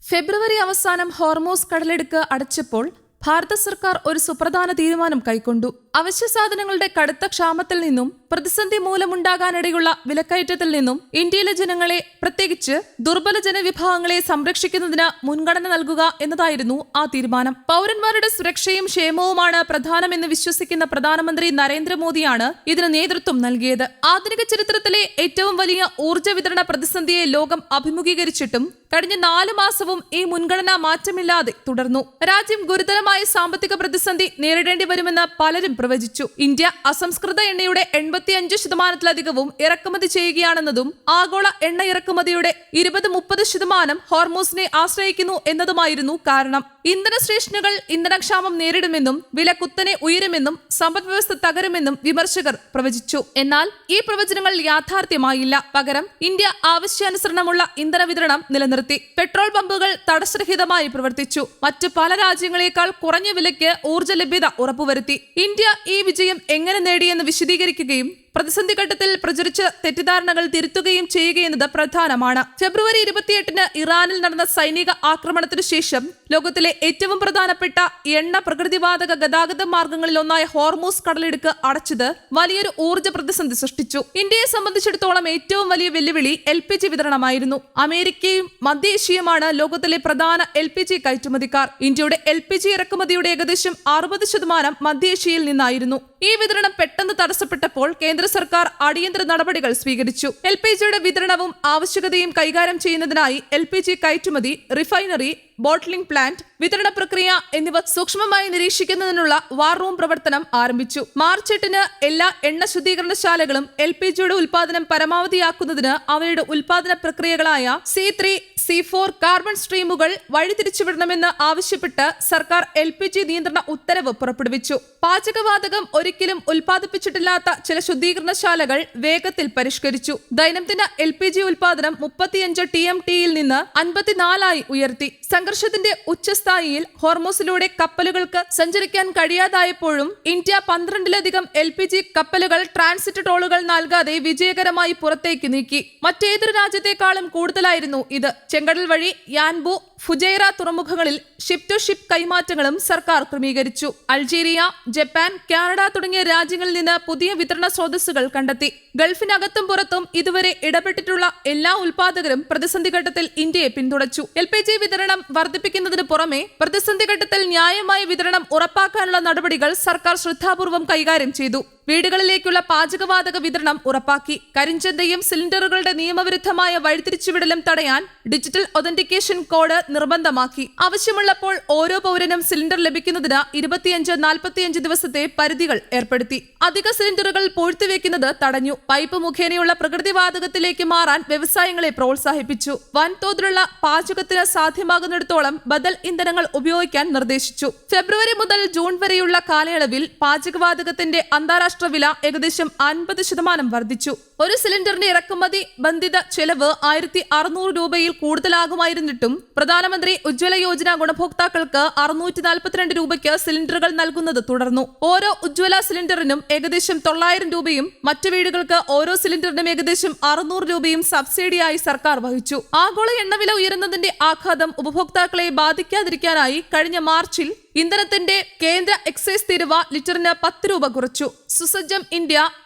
ഫെബ്രുവരി അവസാനം ഹോർമൂസ് കടലിടുക്ക് അടച്ചപ്പോൾ ഭാരത സർക്കാർ ഒരു സുപ്രധാന തീരുമാനം കൈക്കൊണ്ടു. അവശ്യ സാധനങ്ങളുടെ കടുത്ത ക്ഷാമത്തിൽ നിന്നും പ്രതിസന്ധി മൂലമുണ്ടാകാനിടയുള്ള വിലക്കയറ്റത്തിൽ നിന്നും ഇന്ത്യയിലെ ജനങ്ങളെ, പ്രത്യേകിച്ച് ദുർബല ജനവിഭാഗങ്ങളെ സംരക്ഷിക്കുന്നതിന് മുൻഗണന നൽകുക എന്നതായിരുന്നു ആ തീരുമാനം. പൗരന്മാരുടെ സുരക്ഷയും ക്ഷേമവുമാണ് പ്രധാനമെന്ന് വിശ്വസിക്കുന്ന പ്രധാനമന്ത്രി നരേന്ദ്രമോദിയാണ് ഇതിന് നേതൃത്വം നൽകിയത്. ആധുനിക ചരിത്രത്തിലെ ഏറ്റവും വലിയ ഊർജ്ജ വിതരണ പ്രതിസന്ധിയെ ലോകം അഭിമുഖീകരിച്ചിട്ടും കഴിഞ്ഞ 4 മാസവും ഈ മുൻഗണന മാറ്റമില്ലാതെ തുടർന്നു. രാജ്യം ഗുരുതരമായ സാമ്പത്തിക പ്രതിസന്ധി നേരിടേണ്ടി വരുമെന്ന് പലരും പ്രവചിച്ചു. ഇന്ത്യ അസംസ്കൃത എണ്ണയുടെ 85% ഇറക്കുമതി ചെയ്യുകയാണെന്നതും ആഗോള എണ്ണ ഇറക്കുമതിയുടെ 20-30% ഹോർമൂസിനെ ആശ്രയിക്കുന്നു എന്നതുമായിരുന്നു കാരണം. ഇന്ധന സ്റ്റേഷനുകൾ ഇന്ധനക്ഷാമം നേരിടുമെന്നും വില കുത്തനെ ഉയരുമെന്നും സമ്പദ് വ്യവസ്ഥ തകരുമെന്നും വിമർശകർ പ്രവചിച്ചു. എന്നാൽ ഈ പ്രവചനങ്ങൾ യാഥാർത്ഥ്യമായില്ല. പകരം ഇന്ത്യ ആവശ്യാനുസരണമുള്ള ഇന്ധന വിതരണം നിലനിർത്തി. പെട്രോൾ പമ്പുകൾ തടസ്സരഹിതമായി പ്രവർത്തിച്ചു. മറ്റു പല രാജ്യങ്ങളെക്കാൾ കുറഞ്ഞ വിലയ്ക്ക് ഊർജ്ജ ലഭ്യത ഉറപ്പുവരുത്തി. ഇന്ത്യ ഈ വിജയം എങ്ങനെ നേടിയെന്ന് വിശദീകരിക്കുകയും പ്രതിസന്ധി ഘട്ടത്തിൽ പ്രചരിച്ച തെറ്റിദ്ധാരണകൾ തിരുത്തുകയും ചെയ്യുകയെന്നത് പ്രധാനമാണ്. ഫെബ്രുവരി 28-ന് ഇറാനിൽ നടന്ന സൈനിക ആക്രമണത്തിനു ശേഷം ലോകത്തിലെ ഏറ്റവും പ്രധാനപ്പെട്ട എണ്ണ പ്രകൃതിവാതക ഗതാഗത മാർഗങ്ങളിൽ ഒന്നായ ഹോർമൂസ് കടലിടുക്ക് അടച്ചത് വലിയൊരു ഊർജ്ജ പ്രതിസന്ധി സൃഷ്ടിച്ചു. ഇന്ത്യയെ സംബന്ധിച്ചിടത്തോളം ഏറ്റവും വലിയ വെല്ലുവിളി LPG വിതരണമായിരുന്നു. അമേരിക്കയും മധ്യേഷ്യയുമാണ് ലോകത്തിലെ പ്രധാന LPG കയറ്റുമതിക്കാർ. ഇന്ത്യയുടെ LPG ഇറക്കുമതിയുടെ ഏകദേശം 60% മധ്യേഷ്യയിൽ നിന്നായിരുന്നു. ഈ വിതരണം പെട്ടെന്ന് തടസ്സപ്പെട്ടപ്പോൾ കേന്ദ്ര സർക്കാർ അടിയന്തര നടപടികൾ സ്വീകരിച്ചു. LPGയുടെ വിതരണവും ആവശ്യകതയും കൈകാര്യം ചെയ്യുന്നതിനായി LPG കയറ്റുമതി, റിഫൈനറി, ബോട്ട്ലിംഗ് പ്ലാന്റ്, വിതരണ പ്രക്രിയ എന്നിവ സൂക്ഷ്മമായി നിരീക്ഷിക്കുന്നതിനുള്ള വാർ റൂം പ്രവർത്തനം ആരംഭിച്ചു. മാർച്ച് 8-ന് എല്ലാ എണ്ണ ശുദ്ധീകരണശാലകളും LPGയുടെ ഉൽപാദനം പരമാവധിയാക്കുന്നതിന് അവയുടെ ഉൽപാദന പ്രക്രിയകളായ C3, C4 കാർബൺ സ്ട്രീമുകൾ വഴിതിരിച്ചുവിടണമെന്ന് ആവശ്യപ്പെട്ട് സർക്കാർ LPG നിയന്ത്രണ ഉത്തരവ് പുറപ്പെടുവിച്ചു. പാചകവാതകം ഒരിക്കലും ഉൽപ്പാദിപ്പിച്ചിട്ടില്ലാത്ത ചില ശുദ്ധീകരണശാലകൾ വേഗത്തിൽ പരിഷ്കരിച്ചു. ദൈനംദിന LPG ഉൽപാദനം 35 TMT-യിൽ നിന്ന് 54 ഉയർത്തി. സംഘർഷത്തിന്റെ ഉച്ചസ്ഥായിയിൽ ഹോർമൂസിലൂടെ കപ്പലുകൾക്ക് സഞ്ചരിക്കാൻ കഴിയാതായപ്പോഴും ഇന്ത്യ 12-ലധികം LPG കപ്പലുകൾ ട്രാൻസിറ്റ് ടോളുകൾ നൽകാതെ വിജയകരമായി പുറത്തേക്ക് നീക്കി. മറ്റേതൊരു രാജ്യത്തെക്കാളും കൂടുതലായിരുന്നു ഇത്. ചെങ്കടൽ വഴി യാൻബു, ഫുജൈറ തുറമുഖങ്ങളിൽ ഷിപ്പ് ടു ഷിപ്പ് കൈമാറ്റങ്ങളും സർക്കാർ ക്രമീകരിച്ചു. അൾജീരിയ, ജപ്പാൻ, കാനഡ തുടങ്ങിയ രാജ്യങ്ങളിൽ നിന്ന് പുതിയ വിതരണ സ്രോതസ്സുകൾ കണ്ടെത്തി. ഗൾഫിനകത്തും പുറത്തും ഇതുവരെ ഇടപെട്ടിട്ടുള്ള എല്ലാ ഉൽപാദകരും പ്രതിസന്ധി ഘട്ടത്തിൽ ഇന്ത്യയെ പിന്തുണച്ചു. LPG വിതരണം വർദ്ധിപ്പിക്കുന്നതിന് പുറമെ പ്രതിസന്ധി ഘട്ടത്തിൽ ന്യായമായ വിതരണം ഉറപ്പാക്കാനുള്ള നടപടികൾ സർക്കാർ ശ്രദ്ധാപൂർവം കൈകാര്യം ചെയ്തു. വീടുകളിലേക്കുള്ള പാചകവാതക വിതരണം ഉറപ്പാക്കി. കരിഞ്ചന്തയും സിലിണ്ടറുകളുടെ നിയമവിരുദ്ധമായ വഴിതിരിച്ചുവിടലും തടയാൻ ഡിജിറ്റൽ ഒതന്റിക്കേഷൻ കോഡ് നിർബന്ധമാക്കി. ആവശ്യമുള്ളപ്പോൾ ഓരോ പൗരനും സിലിണ്ടർ ലഭിക്കുന്നതിന് 25-45 ദിവസത്തെ പരിധികൾ ഏർപ്പെടുത്തി. അധിക സിലിണ്ടറുകൾ പൂഴ്ത്തിവെക്കുന്നത് തടഞ്ഞു. പൈപ്പ് മുഖേനയുള്ള പ്രകൃതിവാതകത്തിലേക്ക് മാറാൻ വ്യവസായങ്ങളെ പ്രോത്സാഹിപ്പിച്ചു. വൻതോതിലുള്ള പാചകത്തിന് സാധ്യമാകുന്നിടത്തോളം ബദൽ ഇന്ധനങ്ങൾ ഉപയോഗിക്കാൻ നിർദ്ദേശിച്ചു. ഫെബ്രുവരി മുതൽ ജൂൺ വരെയുള്ള കാലയളവിൽ പാചകവാതകത്തിന്റെ അന്താരാഷ്ട്ര വില ഏകദേശം 50% വർദ്ധിച്ചു. ഒരു സിലിണ്ടറിന്റെ ഇറക്കുമതി ബന്ധിത ചെലവ് 1600 രൂപയിൽ കൂടുതലാകുമായിരുന്നിട്ടും പ്രധാനമന്ത്രി ഉജ്ജ്വല യോജന ഗുണഭോക്താക്കൾക്ക് 642 രൂപയ്ക്ക് സിലിണ്ടറുകൾ നൽകുന്നത് തുടർന്നു. ഓരോ ഉജ്ജ്വല സിലിണ്ടറിനും ഏകദേശം 900 രൂപയും മറ്റു വീടുകൾക്ക് ഓരോ സിലിണ്ടറിനും ഏകദേശം 600 രൂപയും സബ്സിഡിയായി സർക്കാർ വഹിച്ചു. ആഗോള എണ്ണവില ഉയരുന്നതിന്റെ ആഘാതം ഉപഭോക്താക്കളെ ബാധിക്കാതിരിക്കാനായി കഴിഞ്ഞ മാർച്ചിൽ ഇന്ധനത്തിന്റെ കേന്ദ്ര എക്സൈസ് തീരുവ ലിറ്ററിന് 10 രൂപ കുറച്ചു. സുസജ്ജം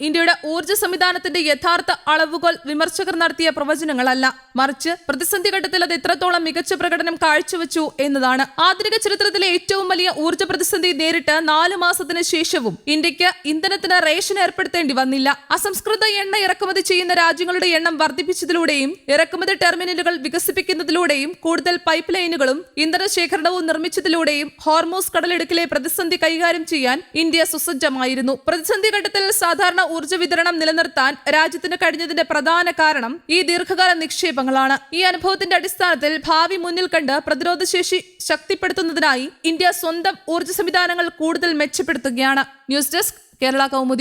ഇന്ത്യയുടെ ഊർജ്ജ സംവിധാനത്തിന്റെ യഥാർത്ഥ അളവുകോൽ വിമർശകർ നടത്തിയ പ്രവചനങ്ങളല്ല, മറിച്ച് പ്രതിസന്ധി ഘട്ടത്തിൽ അത് എത്രത്തോളം മികച്ച പ്രകടനം കാഴ്ചവെച്ചു എന്നതാണ്. ആധുനിക ചരിത്രത്തിലെ ഏറ്റവും വലിയ ഊർജ്ജ പ്രതിസന്ധി നേരിട്ട് 4 മാസത്തിന് ശേഷവും ഇന്ത്യക്ക് ഇന്ധനത്തിന് റേഷൻ ഏർപ്പെടുത്തേണ്ടി വന്നില്ല. അസംസ്കൃത എണ്ണ ഇറക്കുമതി ചെയ്യുന്ന രാജ്യങ്ങളുടെ എണ്ണം വർദ്ധിപ്പിച്ചതിലൂടെയും ഇറക്കുമതി ടെർമിനലുകൾ വികസിപ്പിക്കുന്നതിലൂടെയും കൂടുതൽ പൈപ്പ് ലൈനുകളും ഇന്ധന ശേഖരണവും നിർമ്മിച്ചതിലൂടെയും ഹോർമൂസ് കടലിടുക്കിലെ പ്രതിസന്ധി കൈകാര്യം ചെയ്യാൻ ഇന്ത്യ സുസജ്ജമായിരുന്നു. പ്രതിസന്ധി ഘട്ടത്തിൽ സാധാരണ ഊർജ്ജ വിതരണം നിലനിർത്താൻ രാജ്യത്തിന് കഴിഞ്ഞതിന്റെ പ്രധാന കാരണം ഈ ദീർഘകാല നിക്ഷേപങ്ങളാണ്. ഈ അനുഭവത്തിന്റെ അടിസ്ഥാനത്തിൽ ഭാവി മുന്നിൽ കണ്ട് പ്രതിരോധശേഷി ശക്തിപ്പെടുത്തുന്നതിനായി ഇന്ത്യ സ്വന്തം ഊർജ്ജ സംവിധാനങ്ങൾ കൂടുതൽ മെച്ചപ്പെടുത്തുകയാണ്. News desk, Kerala Kaumudi.